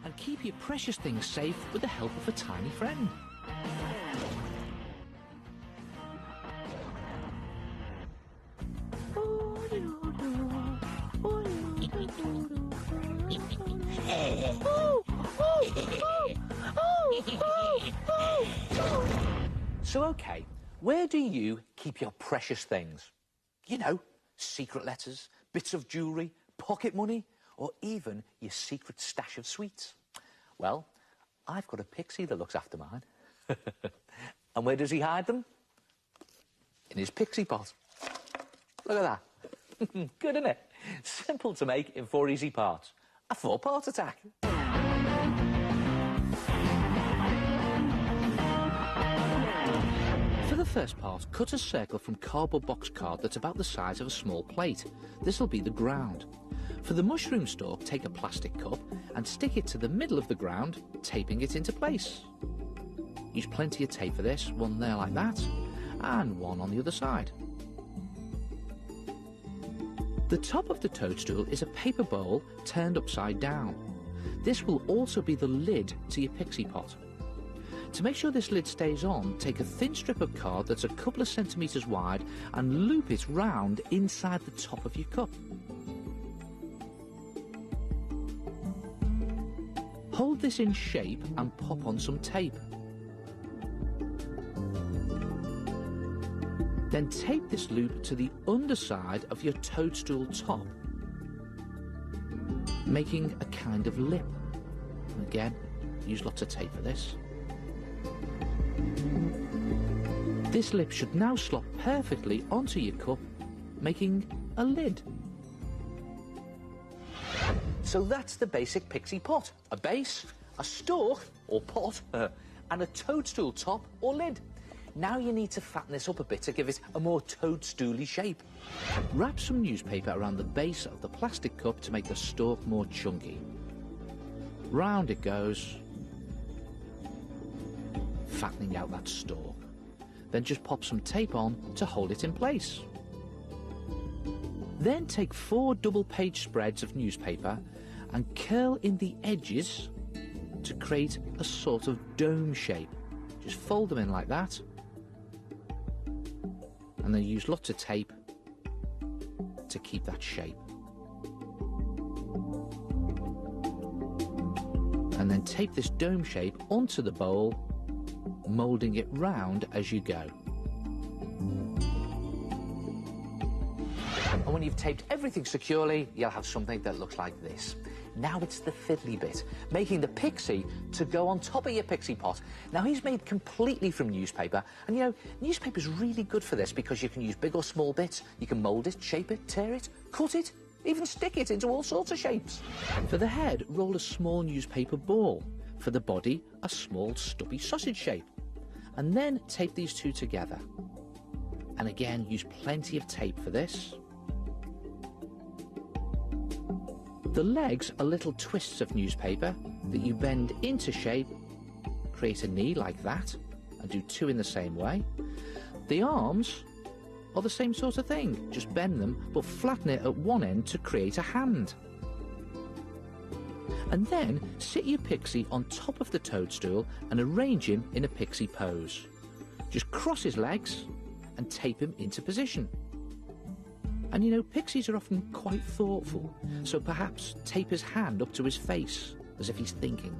and keep your precious things safe with the help of a tiny friend. So okay, where do you keep your precious things? You know, secret letters, bits of jewellery, pocket money, or even your secret stash of sweets. Well, I've got a Pixie that looks after mine. And where does he hide them? In his Pixie pot. Look at that. Good, isn't it? Simple to make in 4 easy parts. A 4-part attack. For the first part, cut a circle from cardboard box card that's about the size of a small plate. This will be the ground. For the mushroom stalk, take a plastic cup and stick it to the middle of the ground, taping it into place. Use plenty of tape for this, one there like that, and one on the other side. The top of the toadstool is a paper bowl turned upside down. This will also be the lid to your Pixie pot. To make sure this lid stays on, take a thin strip of card that's a couple of centimetres wide and loop it round inside the top of your cup. Hold this in shape and pop on some tape. Then tape this loop to the underside of your toadstool top, making a kind of lip. Again, use lots of tape for this. This lip should now slot perfectly onto your cup, making a lid. So that's the basic Pixie pot. A base, a stalk, or pot, and a toadstool top or lid. Now you need to fatten this up a bit to give it a more toadstooly shape. Wrap some newspaper around the base of the plastic cup to make the stalk more chunky. Round it goes, fattening out that stalk. Then just pop some tape on to hold it in place. Then take 4 double-page spreads of newspaper and curl in the edges to create a sort of dome shape. Just fold them in like that, and then use lots of tape to keep that shape. And then tape this dome shape onto the bowl, moulding it round as you go. And when you've taped everything securely, you'll have something that looks like this. Now it's the fiddly bit, making the Pixie to go on top of your Pixie pot. Now he's made completely from newspaper, and you know, newspaper's really good for this because you can use big or small bits, you can mould it, shape it, tear it, cut it, even stick it into all sorts of shapes. For the head, roll a small newspaper ball. For the body, a small stubby sausage shape. And then tape these two together. And again, use plenty of tape for this. The legs are little twists of newspaper that you bend into shape, create a knee like that, and do 2 in the same way. The arms are the same sort of thing, just bend them but flatten it at one end to create a hand. And then sit your Pixie on top of the toadstool and arrange him in a Pixie pose. Just cross his legs and tape him into position. And you know, Pixies are often quite thoughtful, so perhaps tape his hand up to his face, as if he's thinking.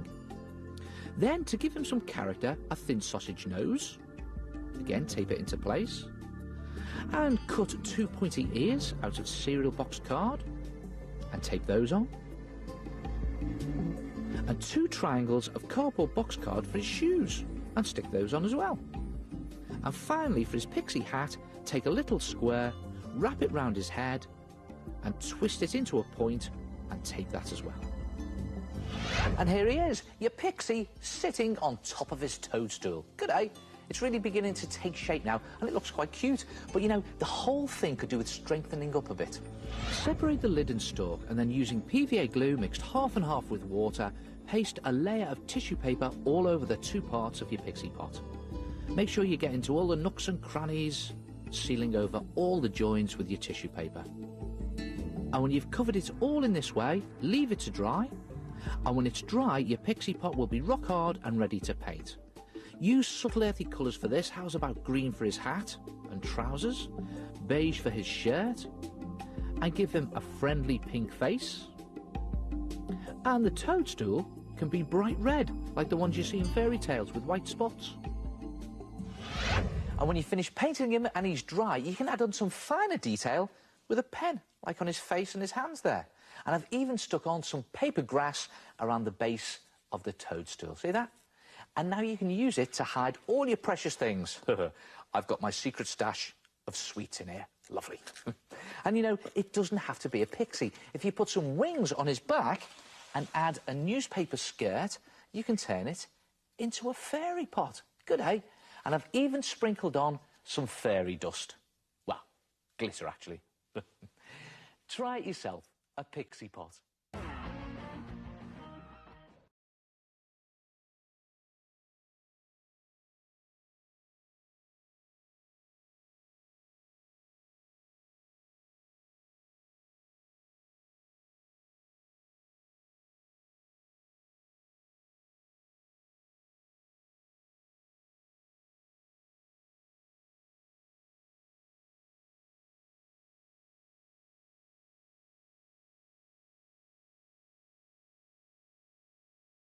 Then, to give him some character, a thin sausage nose. Again, tape it into place. And cut 2 pointy ears out of cereal box card, and tape those on. And 2 triangles of cardboard box card for his shoes, and stick those on as well. And finally, for his Pixie hat, take a little square, wrap it round his head and twist it into a point and tape that as well. And here he is, your Pixie sitting on top of his toadstool. Good, eh? It's really beginning to take shape now and it looks quite cute, but you know, the whole thing could do with strengthening up a bit. Separate the lid and stalk and then using PVA glue mixed half and half with water, paste a layer of tissue paper all over the 2 parts of your Pixie pot. Make sure you get into all the nooks and crannies, sealing over all the joins with your tissue paper. And when you've covered it all in this way, leave it to dry, And when it's dry, your Pixie pot will be rock hard and ready to paint. Use subtle earthy colours for this. How's about green for his hat and trousers, beige for his shirt, and give him a friendly pink face. And the toadstool can be bright red, like the ones you see in fairy tales with white spots. And when you finish painting him and he's dry, you can add on some finer detail with a pen, like on his face and his hands there. And I've even stuck on some paper grass around the base of the toadstool. See that? And now you can use it to hide all your precious things. I've got my secret stash of sweets in here. Lovely. And you know, it doesn't have to be a pixie. If you put some wings on his back and add a newspaper skirt, you can turn it into a fairy pot. Good, eh? And I've even sprinkled on some fairy dust. Well, glitter, actually. Try it yourself, a pixie pot.